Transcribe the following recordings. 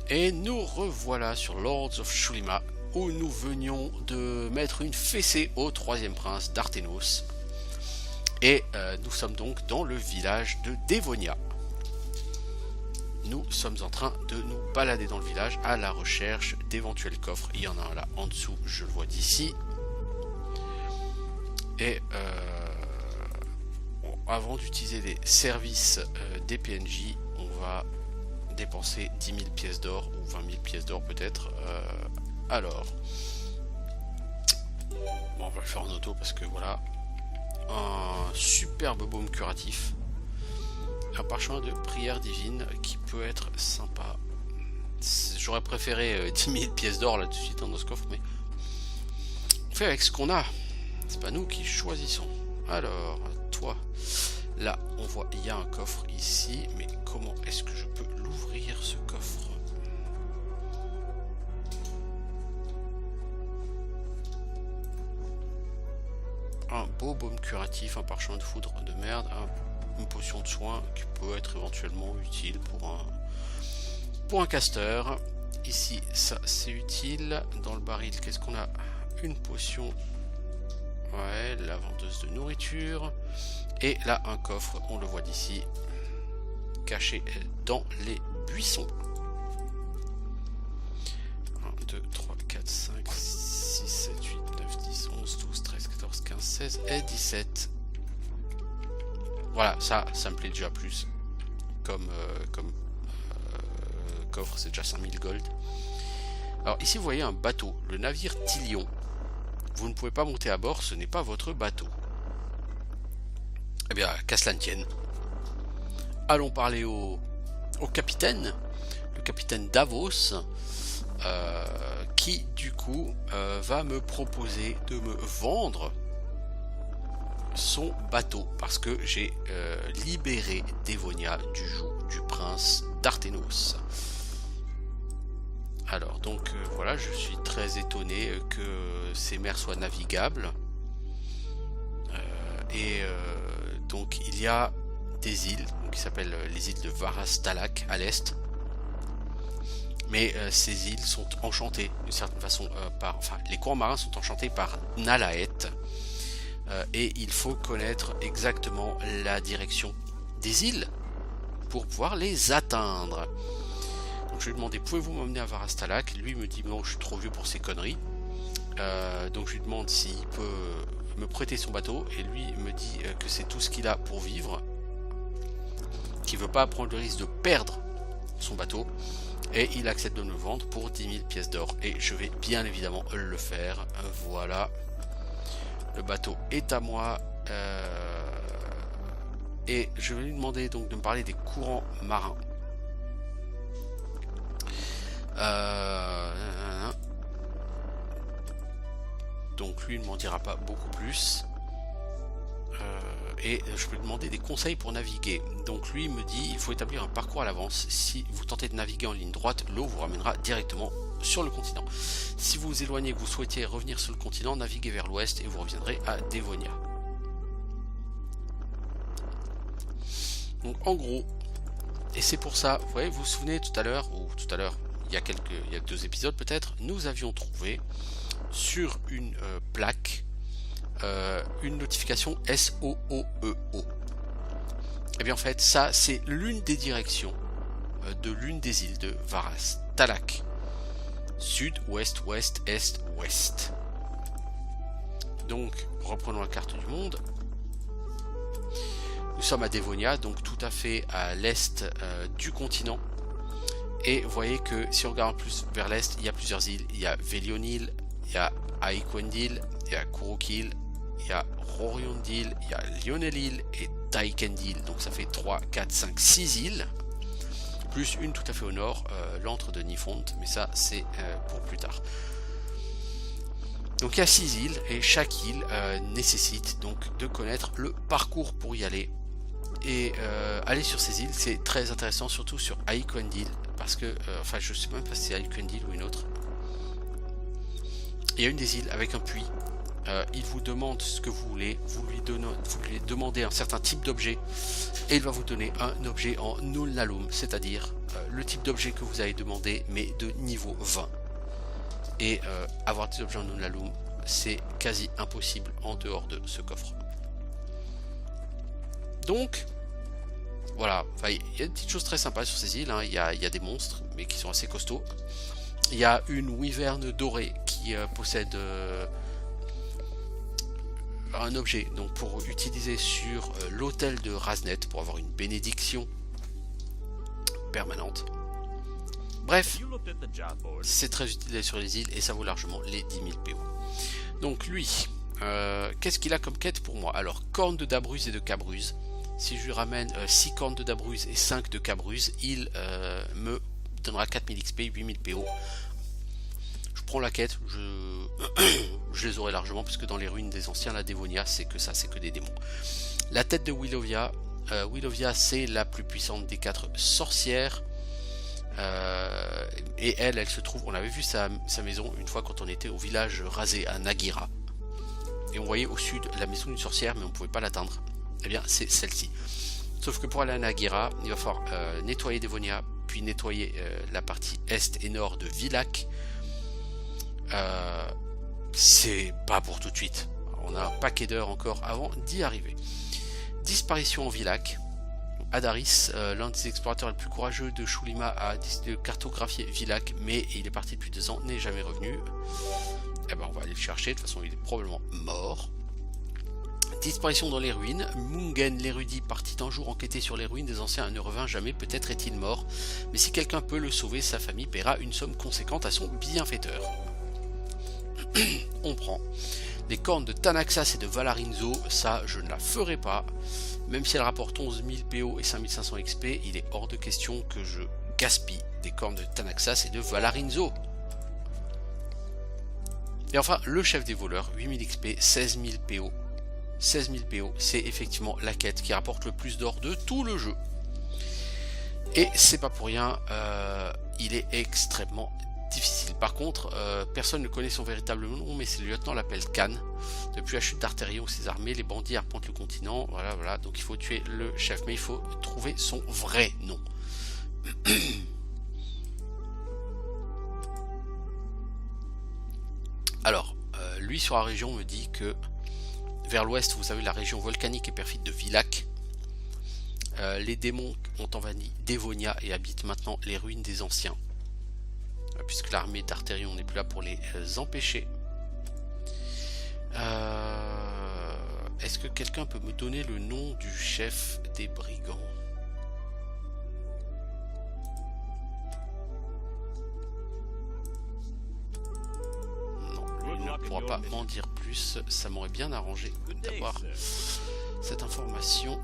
Et nous revoilà sur Lords of Shulima, où nous venions de mettre une fessée au troisième prince d'Arthenos. Et nous sommes donc dans le village de Dévonia. Nous sommes en train de nous balader dans le village à la recherche d'éventuels coffres. Il y en a un là en dessous, je le vois d'ici. Et avant d'utiliser les services des PNJ, on va dépenser 10 000 pièces d'or ou 20 000 pièces d'or peut-être. Alors, bon, on va le faire en auto parce que voilà, un superbe baume curatif, un parchemin de prière divine qui peut être sympa. J'aurais préféré 10 000 pièces d'or là tout de suite dans ce coffre, mais on fait avec ce qu'on a. C'est pas nous qui choisissons. Alors, toi, là, on voit, il y a un coffre ici, mais comment est-ce que je peux l'ouvrir, ce coffre? Un beau baume curatif, un parchemin de foudre de merde, une potion de soin qui peut être éventuellement utile pour un caster. Ici, ça, c'est utile. Dans le baril, qu'est-ce qu'on a? Une potion. Ouais, la vendeuse de nourriture. Et là, un coffre, on le voit d'ici, caché dans les buissons. 1, 2, 3, 4, 5, 6, 7, 8, 9, 10, 11, 12, 13, 14, 15, 16 et 17. Voilà, ça me plaît déjà plus. Comme coffre, c'est déjà 5000 gold. Alors ici, vous voyez un bateau, le navire Tylion. Vous ne pouvez pas monter à bord, ce n'est pas votre bateau. Eh bien, qu'à cela ne tienne. Allons parler au capitaine, le capitaine Davos, qui du coup va me proposer de me vendre son bateau parce que j'ai libéré Dévonia du joug du prince d'Arthenos. Alors donc voilà, je suis très étonné que ces mers soient navigables. Donc il y a des îles qui s'appellent les îles de Varastalak à l'est. Mais ces îles sont enchantées d'une certaine façon les courants marins sont enchantés par Nalaet. Et il faut connaître exactement la direction des îles pour pouvoir les atteindre. Donc je lui ai demandé, pouvez-vous m'emmener à Varastalak? Lui me dit non, je suis trop vieux pour ces conneries. Donc je lui demande s'il peut me prêter son bateau, et lui me dit que c'est tout ce qu'il a pour vivre, qu'il veut pas prendre le risque de perdre son bateau, et il accepte de me le vendre pour 10 000 pièces d'or, et je vais bien évidemment le faire. Voilà, le bateau est à moi, et je vais lui demander donc de me parler des courants marins. Donc lui ne m'en dira pas beaucoup plus. Et je peux lui demander des conseils pour naviguer. Donc lui me dit il faut établir un parcours à l'avance. Si vous tentez de naviguer en ligne droite, l'eau vous ramènera directement sur le continent. Si vous vous éloignez et que vous souhaitez revenir sur le continent, naviguez vers l'ouest et vous reviendrez à Dévonia. Donc en gros, et c'est pour ça, vous voyez, vous vous souvenez tout à l'heure, il y a 2 épisodes peut-être, nous avions trouvé sur une plaque une notification SOOEO. Et bien en fait ça c'est l'une des directions de l'une des îles de Varastalak. Sud, ouest, ouest, est, ouest. Donc reprenons la carte du monde. Nous sommes à Dévonia, donc tout à fait à l'est du continent. Et vous voyez que si on regarde plus vers l'est, il y a plusieurs îles. Il y a Velionil, il y a Aikwendil, il y a Kurukil, il y a Roriondil, il y a Lionelil et Taikendil. Donc ça fait 3, 4, 5, 6 îles. Plus une tout à fait au nord, l'antre de Nifont. Mais ça c'est pour plus tard. Donc il y a 6 îles et chaque île nécessite donc de connaître le parcours pour y aller. Et aller sur ces îles c'est très intéressant, surtout sur Aikwendil. Parce que, enfin je sais même pas si c'est Aikwendil ou une autre. Il y a une des îles avec un puits il vous demande ce que vous voulez, vous lui demandez un certain type d'objet et il va vous donner un objet en Nulnalum, c'est-à-dire le type d'objet que vous avez demandé mais de niveau 20. Et avoir des objets en Nulnalum, c'est quasi impossible en dehors de ce coffre. Donc voilà, il y a des petites choses très sympas sur ces îles, hein. Il y a des monstres mais qui sont assez costauds. Il y a une wyverne dorée qui possède un objet donc pour utiliser sur l'autel de Raznet pour avoir une bénédiction permanente. Bref, c'est très utilisé sur les îles et ça vaut largement les 10 000 PO. Donc lui, qu'est-ce qu'il a comme quête pour moi? Alors, cornes de Dabruz et de Cabruz. Si je lui ramène 6 cornes de Dabruz et 5 de Cabruz, il me donnera 4000 XP, 8000 PO. Je prends la quête, je les aurai largement, puisque dans les ruines des anciens, la Dévonia, c'est que ça, c'est que des démons. La tête de Willovia. Willovia, c'est la plus puissante des 4 sorcières. Et elle se trouve, on avait vu sa maison une fois quand on était au village rasé à Nagira. Et on voyait au sud la maison d'une sorcière, mais on ne pouvait pas l'atteindre. Eh bien, c'est celle-ci. Sauf que pour aller à Nagira, il va falloir nettoyer Dévonia, puis nettoyer la partie est et nord de Villach. C'est pas pour tout de suite. On a un paquet d'heures encore avant d'y arriver. Disparition en Villach. Adaris, l'un des explorateurs les plus courageux de Shulima, a décidé de cartographier Villach, mais il est parti depuis 2 ans, n'est jamais revenu. Eh ben, on va aller le chercher, de toute façon il est probablement mort. Disparition dans les ruines. Mungen l'érudit partit un jour enquêter sur les ruines des anciens et ne revint jamais, peut-être est-il mort, mais si quelqu'un peut le sauver, sa famille paiera une somme conséquente à son bienfaiteur. On prend. Les cornes de Tanaxas et de Valarinzo, ça je ne la ferai pas. Même si elle rapporte 11 000 PO et 5500 XP, il est hors de question que je gaspille des cornes de Tanaxas et de Valarinzo. Et enfin, le chef des voleurs, 8000 XP, 16 000 PO. 16 000 PO, c'est effectivement la quête qui rapporte le plus d'or de tout le jeu. Et c'est pas pour rien, il est extrêmement difficile. Par contre, personne ne connaît son véritable nom, mais le lieutenant l'appelle Khan. Depuis la chute d'Arterion, ses armées, les bandits arpentent le continent. Voilà. Donc il faut tuer le chef, mais il faut trouver son vrai nom. Alors, lui sur la région me dit que vers l'ouest, vous avez la région volcanique et perfide de Villach. Les démons ont envahi Dévonia et habitent maintenant les ruines des anciens. Puisque l'armée d'Arterion n'est plus là pour les empêcher. Est-ce que quelqu'un peut me donner le nom du chef des brigands? Non, lui ne pourra pas m'en dire plus. Ça m'aurait bien arrangé d'avoir cette information.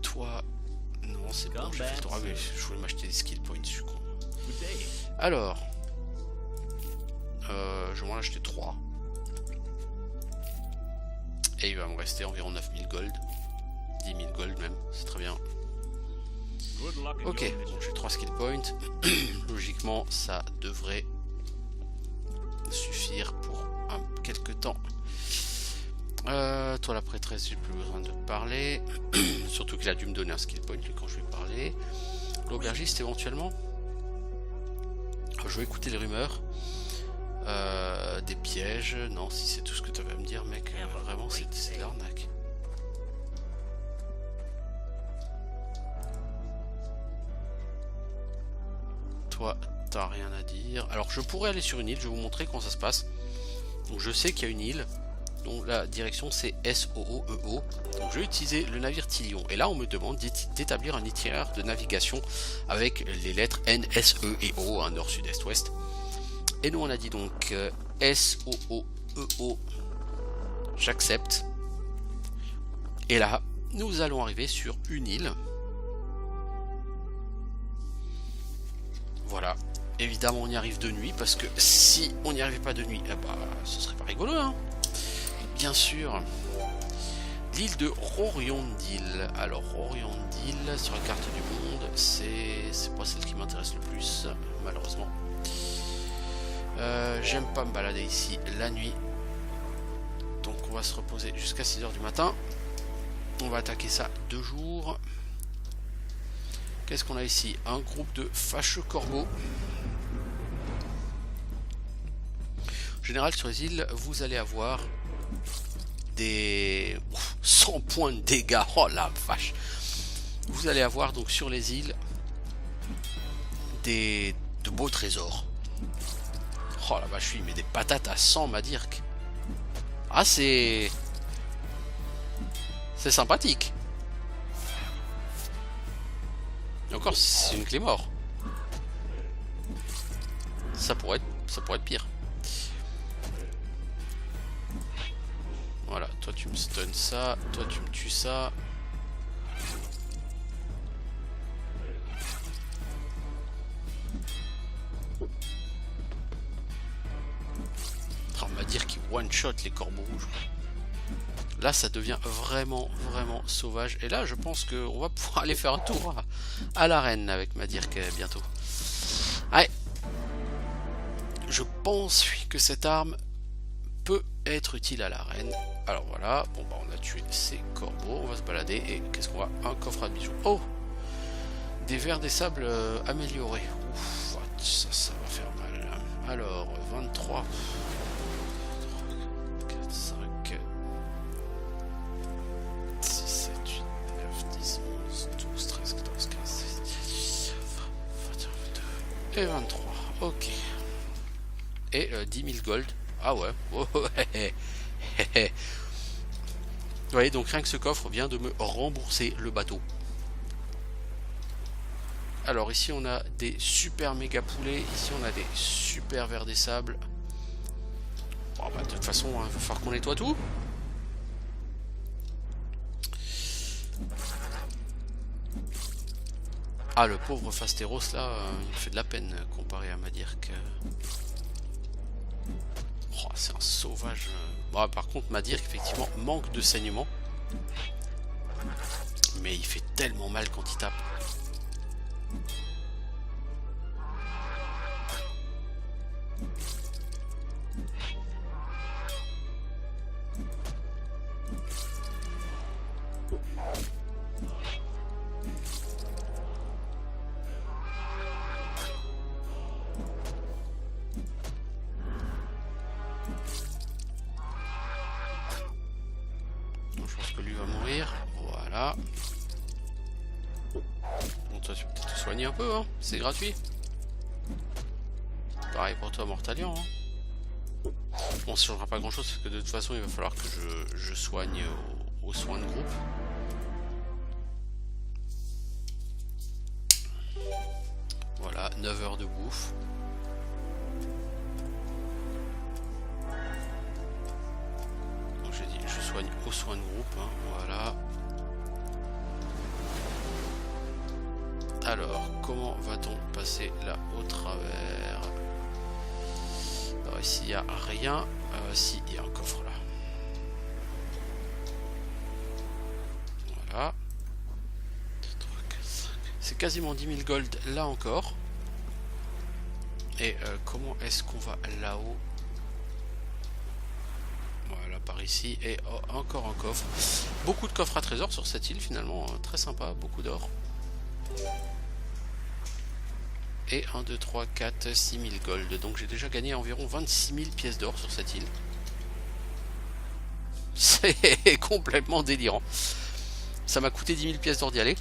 Toi... Non, c'est bon, j'ai fait le droit, mais je voulais m'acheter des skill points, je suis con. Alors, je vais en acheter 3. Et il va me rester environ 9000 gold. 10 000 gold même, c'est très bien. Ok, donc j'ai 3 skill points. Logiquement, ça devrait suffire pour quelques temps. Toi la prêtresse, j'ai plus besoin de te parler. Surtout qu'il a dû me donner un skill point quand je lui ai parlé. L'aubergiste éventuellement. Je vais écouter les rumeurs. Des pièges. Non, si c'est tout ce que tu avais à me dire, mec, vraiment c'est de l'arnaque. Toi, t'as rien à dire. Alors je pourrais aller sur une île, je vais vous montrer comment ça se passe. Donc je sais qu'il y a une île. Donc la direction c'est SOOEO. Donc je vais utiliser le navire Tilion. Et là on me demande d'établir un itinéraire de navigation avec les lettres N, S, E et O, nord, sud, est, ouest. Et nous on a dit donc SOOEO. J'accepte. Et là nous allons arriver sur une île. Voilà. Évidemment on y arrive de nuit parce que si on n'y arrivait pas de nuit, eh bah, ce serait pas rigolo hein. Bien sûr, l'île de Roriondil. Alors Roriondil sur la carte du monde, c'est pas celle qui m'intéresse le plus, malheureusement. J'aime pas me balader ici la nuit. Donc on va se reposer jusqu'à 6 h du matin. On va attaquer ça de jour. Qu'est-ce qu'on a ici? Un groupe de fâcheux corbeaux. En général sur les îles, vous allez avoir des 100 points de dégâts. Oh la vache! Vous allez avoir donc sur les îles de beaux trésors. Oh la vache, mais des patates à 100, ma dirk. Ah, c'est sympathique. Et encore, c'est une clé mort. Ça pourrait être pire. Voilà, toi tu me stuns ça, toi tu me tues ça. On va dire qu'il one-shot les corbeaux rouges. Là, ça devient vraiment sauvage. Et là, je pense qu'on va pouvoir aller faire un tour à l'arène avec ma Dirk bientôt. Ouais. Je pense que cette arme peut être utile à l'arène. Alors voilà, bon bah on a tué ces corbeaux, on va se balader et qu'est-ce qu'on a? Un coffre à bijoux. Oh! Des vers des sables améliorés. Ouf, ça va faire mal. Alors, 23. 4, 5, 6, 7, 8, 9, 10, 11, 12, 13, 14, 15, 16, 17, 22 et 23. Ok. Et 10 000 gold. Ah ouais. Oh, vous voyez, donc rien que ce coffre vient de me rembourser le bateau. Alors ici on a des super méga poulets, ici on a des super vers des sables. Bon, bah, de toute façon, il va falloir qu'on nettoie tout. Ah, le pauvre Fasteros là, il fait de la peine comparé à ma Dirk. Oh, c'est un sauvage. Bon, par contre, ma Dirk effectivement manque de saignement. Mais il fait tellement mal quand il tape. Je pense que lui va mourir. Voilà. Bon, toi tu peux peut-être te soigner un peu, hein. C'est gratuit. Pareil pour toi, Mortalion. Hein. Bon, ça changera pas grand-chose parce que de toute façon, il va falloir que je soigne aux soins de groupe. Voilà, 9 heures de bouffe. Donc j'ai dit, je soigne aux soins de groupe. Hein. Voilà. Alors, comment va-t-on passer là au travers? Alors ici, il n'y a rien. Si, il y a un coffre là. Voilà. C'est quasiment 10 000 gold là encore. Et comment est-ce qu'on va là-haut? Voilà, par ici. Et oh, encore un coffre. Beaucoup de coffres à trésor sur cette île finalement. Hein, très sympa, beaucoup d'or. Et 1, 2, 3, 4, 6 000 gold. Donc j'ai déjà gagné environ 26 000 pièces d'or sur cette île. C'est complètement délirant. Ça m'a coûté 10 000 pièces d'or d'y aller.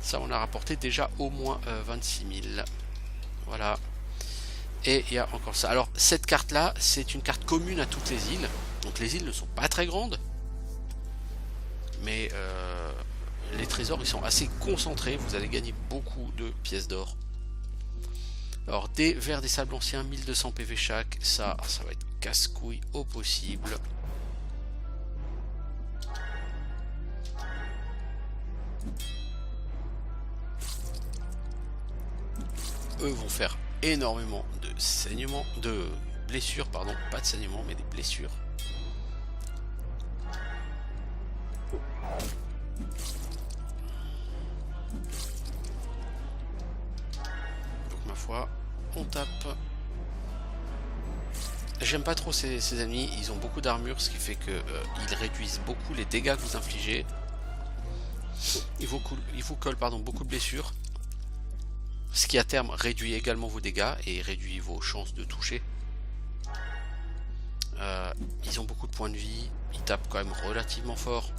Ça on a rapporté déjà au moins 26 000. Voilà. Et il y a encore ça. Alors cette carte là, c'est une carte commune à toutes les îles. Donc les îles ne sont pas très grandes. Mais les trésors ils sont assez concentrés. Vous allez gagner beaucoup de pièces d'or. Alors des vers des sables anciens, 1200 PV chaque, ça va être casse-couille au possible. Eux vont faire énormément de saignement, de blessures, pardon, pas de saignement mais des blessures. Donc ma foi, on tape. J'aime pas trop ces ennemis, ils ont beaucoup d'armure, ce qui fait que ils réduisent beaucoup les dégâts que vous infligez. Ils vous collent pardon, beaucoup de blessures, ce qui à terme réduit également vos dégâts et réduit vos chances de toucher. Ils ont beaucoup de points de vie, ils tapent quand même relativement fort.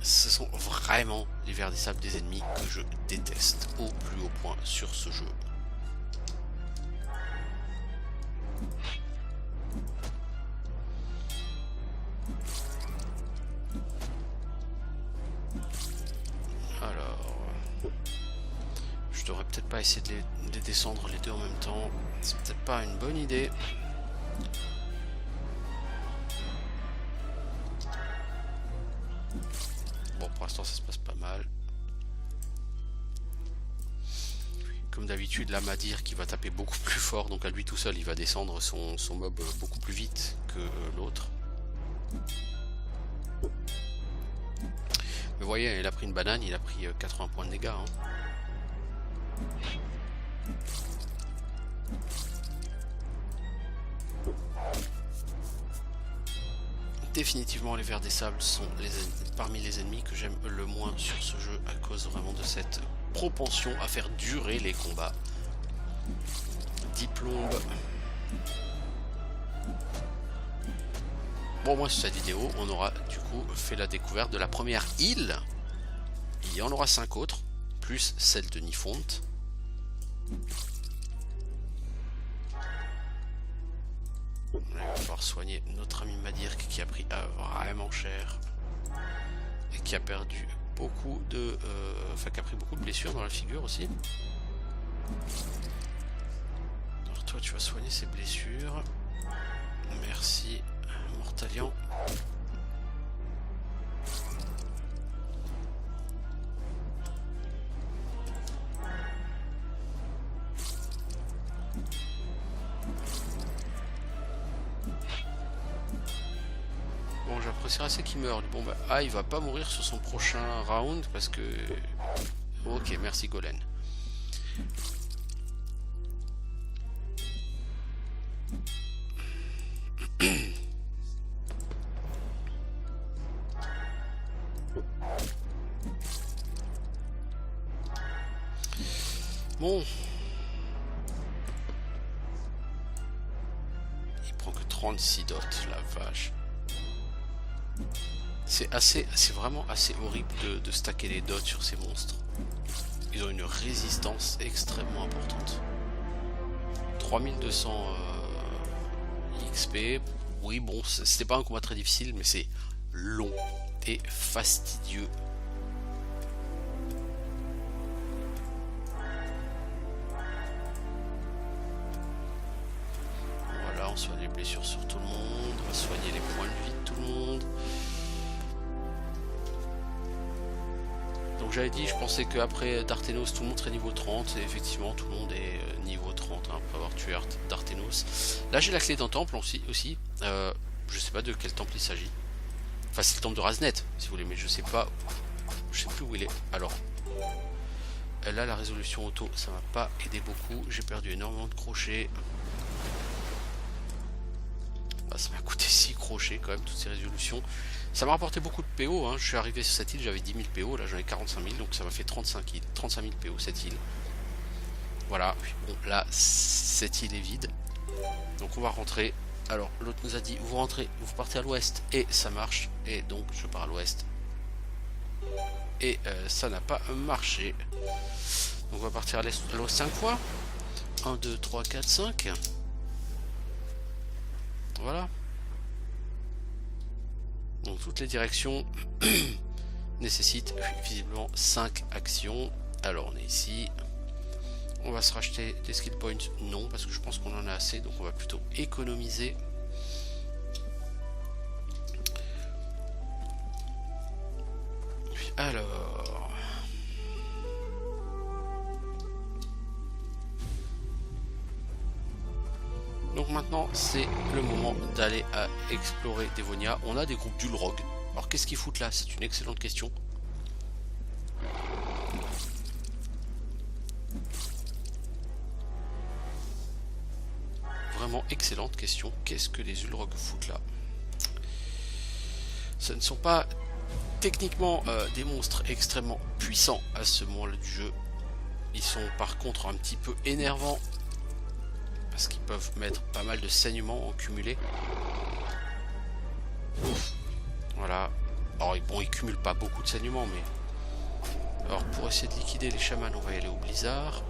Ce sont vraiment les vers des sables des ennemis que je déteste au plus haut point sur ce jeu. Alors, je devrais peut-être pas essayer de les descendre les deux en même temps. C'est peut-être pas une bonne idée. Bon, pour l'instant ça se passe pas mal. Comme d'habitude, là, Madir qui va taper beaucoup plus fort, donc à lui tout seul, il va descendre son mob beaucoup plus vite que l'autre. Mais vous voyez, il a pris une banane, il a pris 80 points de dégâts. Hein. Définitivement, les vers des sables sont parmi les ennemis que j'aime le moins sur ce jeu à cause vraiment de cette propension à faire durer les combats. 10 plombes. Bon, moi sur cette vidéo, on aura du coup fait la découverte de la première île. Il y en aura 5 autres, plus celle de Nifonte. On va falloir soigner notre ami Madir qui a pris vraiment cher et qui a perdu beaucoup de... enfin qui a pris beaucoup de blessures dans la figure aussi. Alors toi tu vas soigner ses blessures. Merci Mortalian. Bon, j'apprécierais assez qu'il meure. Bon bah, ah, il va pas mourir sur son prochain round parce que... Ok, merci Golen. Bon. Il prend que 36 dots, la vache. C'est vraiment assez horrible de stacker les dots sur ces monstres. Ils ont une résistance extrêmement importante. 3200 XP. Oui, bon, c'était pas un combat très difficile, mais c'est long et fastidieux. Voilà, on soigne les blessures sur tout le monde. On va soigner les points de vie de tout le monde. Donc j'avais dit, je pensais qu'après Darthenos, tout le monde serait niveau 30. Et effectivement, tout le monde est niveau 30 hein, après avoir tué Darthenos. Là, j'ai la clé d'un temple aussi. Je sais pas de quel temple il s'agit. Enfin, c'est le temple de Raznet, si vous voulez, mais je sais pas. Je sais plus où il est. Alors, là, la résolution auto, ça m'a pas aidé beaucoup. J'ai perdu énormément de crochets. Ah, ça m'a coûté 6 crochets quand même, toutes ces résolutions. Ça m'a rapporté beaucoup de PO. Hein. Je suis arrivé sur cette île, j'avais 10 000 PO. Là, j'en ai 45 000, donc ça m'a fait 35 000 PO cette île. Voilà. Bon, là, cette île est vide. Donc, on va rentrer. Alors, l'autre nous a dit, vous rentrez, vous partez à l'ouest, et ça marche. Et donc, je pars à l'ouest. Et ça n'a pas marché. Donc, on va partir à l'ouest 5 fois. 1, 2, 3, 4, 5. Voilà. Donc, toutes les directions nécessitent visiblement 5 actions. Alors, on est ici. On va se racheter des skill points. Non, parce que je pense qu'on en a assez. Donc on va plutôt économiser. Alors. Donc maintenant, c'est le moment d'aller à explorer Dévonia. On a des groupes d'Ulrog. Alors qu'est-ce qu'ils foutent là? C'est une excellente question. vraiment excellente question. Qu'est-ce que les Ulrogs foutent là? Ce ne sont pas techniquement des monstres extrêmement puissants à ce moment-là du jeu. Ils sont par contre un petit peu énervants parce qu'ils peuvent mettre pas mal de saignements en cumulé. Voilà. Alors bon, ils cumulent pas beaucoup de saignements, mais... Alors pour essayer de liquider les chamans, on va y aller au blizzard.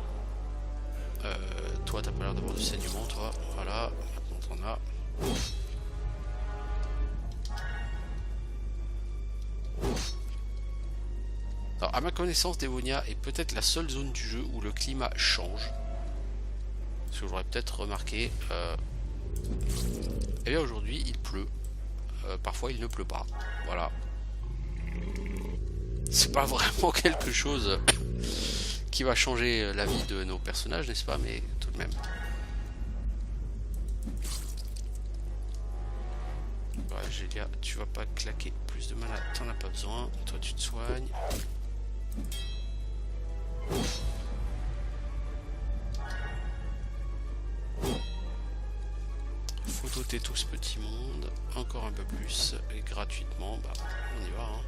Toi t'as pas l'air d'avoir de saignement, toi. Voilà, maintenant t'en as. Alors à ma connaissance, Dévonia est peut-être la seule zone du jeu où le climat change. Parce que j'aurais peut-être remarqué. Eh bien aujourd'hui il pleut. Parfois il ne pleut pas. Voilà. C'est pas vraiment quelque chose qui va changer la vie de nos personnages, n'est-ce pas? Mais tout de même. Ouais, Gélia, tu vas pas claquer plus de mana, t'en as pas besoin. Toi tu te soignes. Faut doter tout ce petit monde encore un peu plus et gratuitement. Bah on y va hein.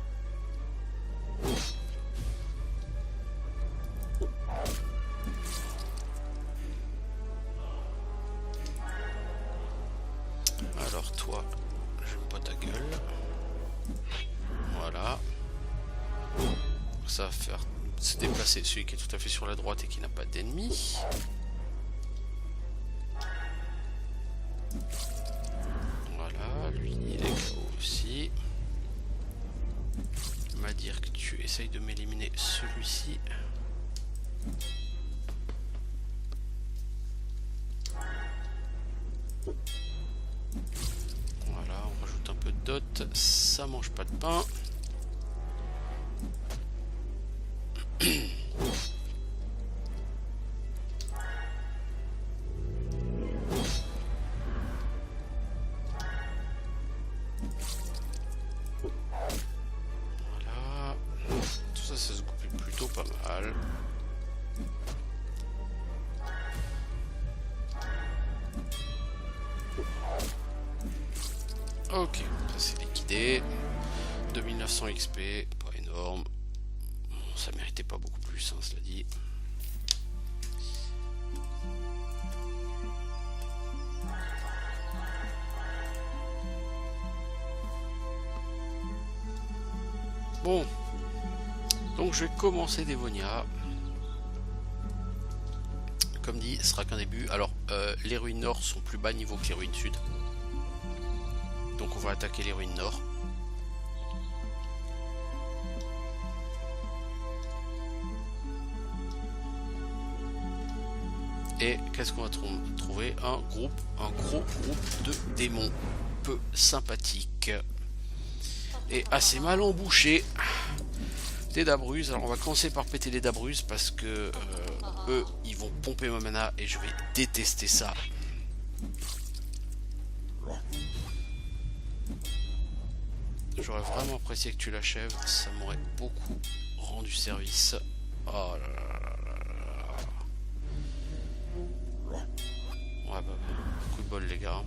Alors toi, j'aime pas ta gueule. Voilà. Ça va faire se déplacer celui qui est tout à fait sur la droite et qui n'a pas d'ennemis. Voilà, lui il est KO aussi. On va dire que tu essayes de m'éliminer celui-ci. Voilà, on rajoute un peu de dot, ça mange pas de pain. Voilà, tout ça, ça se goupille plutôt pas mal. Ok, ça c'est liquidé. 2900 XP, pas énorme. Ça méritait pas beaucoup plus, hein, cela dit. Bon, donc je vais commencer Dévonia. Comme dit, ce sera qu'un début. Alors, les ruines nord sont plus bas niveau que les ruines sud. Donc on va attaquer les ruines nord. Et qu'est-ce qu'on va trouver? Un gros groupe de démons peu sympathiques et assez mal embouchés. Des Dabrus. Alors on va commencer par péter les Dabrus parce que eux ils vont pomper ma mana et je vais détester ça. J'aurais vraiment apprécié que tu l'achèves, ça m'aurait beaucoup rendu service. Oh là là là là là. Ouais bah, coup de bol les gars.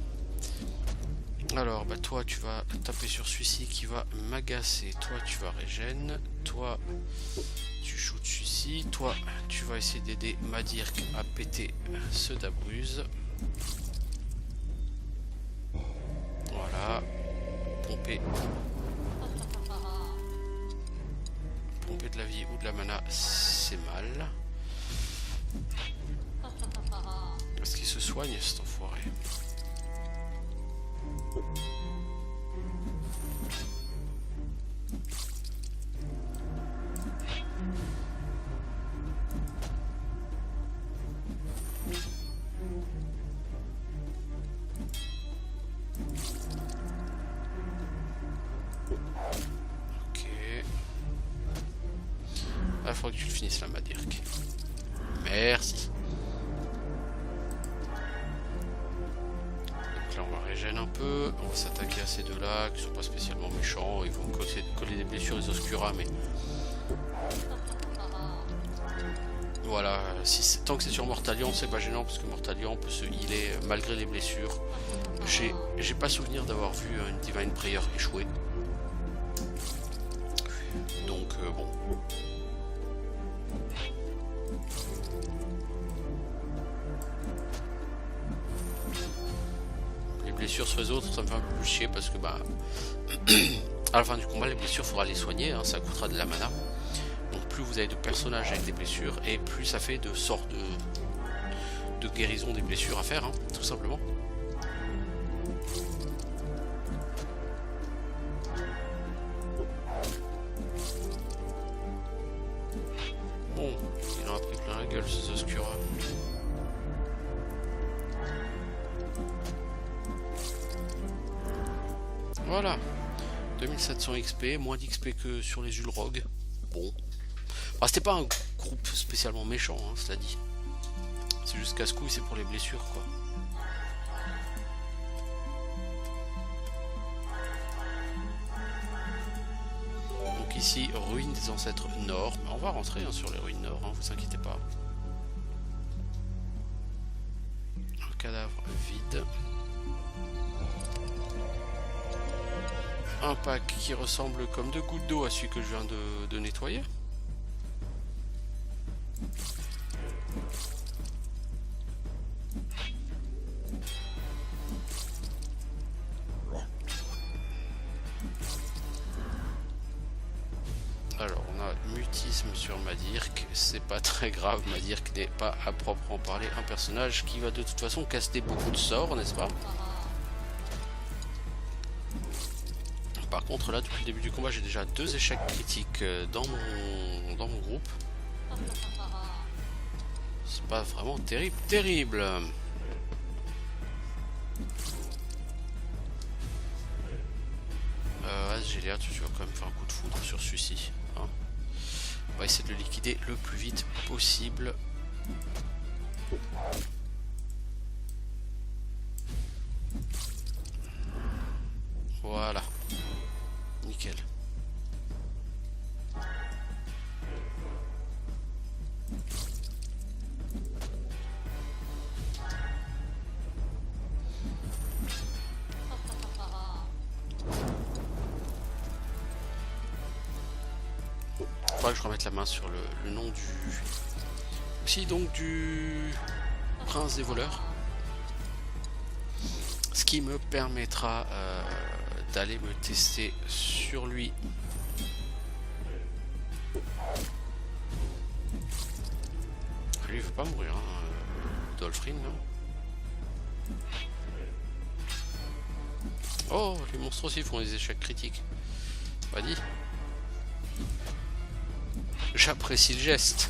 Alors bah toi tu vas taper sur celui-ci qui va m'agacer. Toi tu vas régène. Toi tu shoots celui-ci. Toi tu vas essayer d'aider Madirk à péter ce Dabruse. Voilà. Pomper. Pomper de la vie ou de la mana, c'est mal. Est-ce qu'il se soigne cet enfoiré? Il faudrait que tu le finisses là, Madirk. Merci. Donc là, on va régénérer un peu. On va s'attaquer à ces deux-là, qui sont pas spécialement méchants. Ils vont me coller des blessures des Oscura, mais Voilà, si tant que c'est sur Mortalion, c'est pas gênant parce que Mortalion peut se healer malgré les blessures. J'ai pas souvenir d'avoir vu une Divine Prayer échouer. Donc bon. Les blessures sur les autres, ça me fait un peu plus chier parce que bah à la fin du combat, les blessures, il faudra les soigner, hein, ça coûtera de la mana. Donc plus vous avez de personnages avec des blessures, et plus ça fait de sortes de guérison des blessures à faire, hein, tout simplement. Bon, il en a pris plein la gueule ce Oscura. Voilà, 2700 XP, moins d'XP que sur les Ulrog. Bon, bah, c'était pas un groupe spécialement méchant, hein, cela dit. C'est juste casse-couille, c'est pour les blessures, quoi. Donc ici, ruines des ancêtres nord. On va rentrer hein, sur les ruines nord, hein, vous inquiétez pas. Un cadavre vide. Un pack qui ressemble comme deux gouttes d'eau à celui que je viens de nettoyer. Alors on a mutisme sur Madirk, c'est pas très grave, Madirk n'est pas à proprement parler un personnage qui va de toute façon caster beaucoup de sorts, n'est-ce pas? Par contre là depuis le début du combat j'ai déjà 2 échecs critiques dans mon groupe. C'est pas vraiment terrible. Asgélia, tu vas quand même faire un coup de foudre sur celui-ci. Hein. On va essayer de le liquider le plus vite possible. Voilà. Nickel. Faudra que je remette la main sur le nom du... Aussi donc du prince des voleurs. Ce qui me permettra d'aller me tester sur lui. Lui il veut pas mourir, hein, Dolphin, non? Oh, les monstres aussi font des échecs critiques. Pas dit. J'apprécie le geste.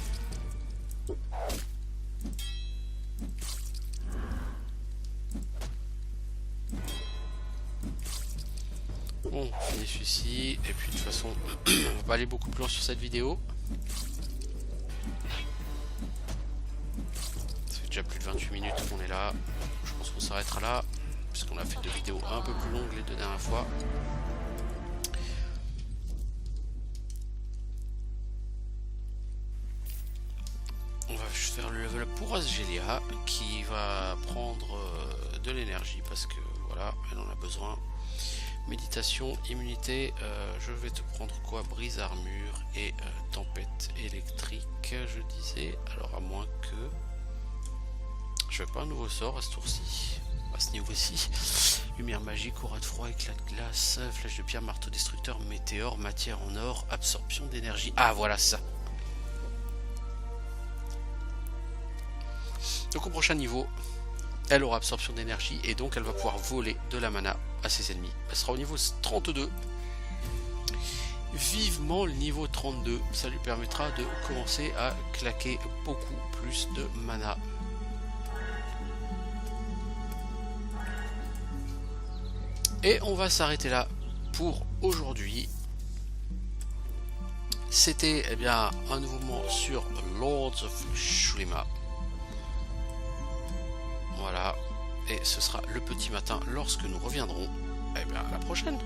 Bon, on finit celui-ci. Et puis de toute façon, on va pas aller beaucoup plus loin sur cette vidéo. Ça fait déjà plus de 28 minutes qu'on est là. Je pense qu'on s'arrêtera là. Puisqu'on a fait 2 vidéos un peu plus longues les 2 dernières fois. On va faire le level up pour Asgélia qui va prendre de l'énergie parce que voilà, elle en a besoin. Méditation, immunité, je vais te prendre quoi? Brise armure et tempête électrique, je disais. Alors à moins que... Je veux pas un nouveau sort à ce tour-ci. À ce niveau-ci. Lumière magique, aura de froid, éclat de glace, flèche de pierre, marteau destructeur, météore, matière en or, absorption d'énergie. Ah voilà ça. Donc au prochain niveau, elle aura absorption d'énergie et donc elle va pouvoir voler de la mana à ses ennemis. Elle sera au niveau 32. Vivement le niveau 32, ça lui permettra de commencer à claquer beaucoup plus de mana. Et on va s'arrêter là pour aujourd'hui. C'était eh bien un nouveau moment sur Lords of Shurima. Voilà, et ce sera le petit matin lorsque nous reviendrons. Eh bien, à la prochaine.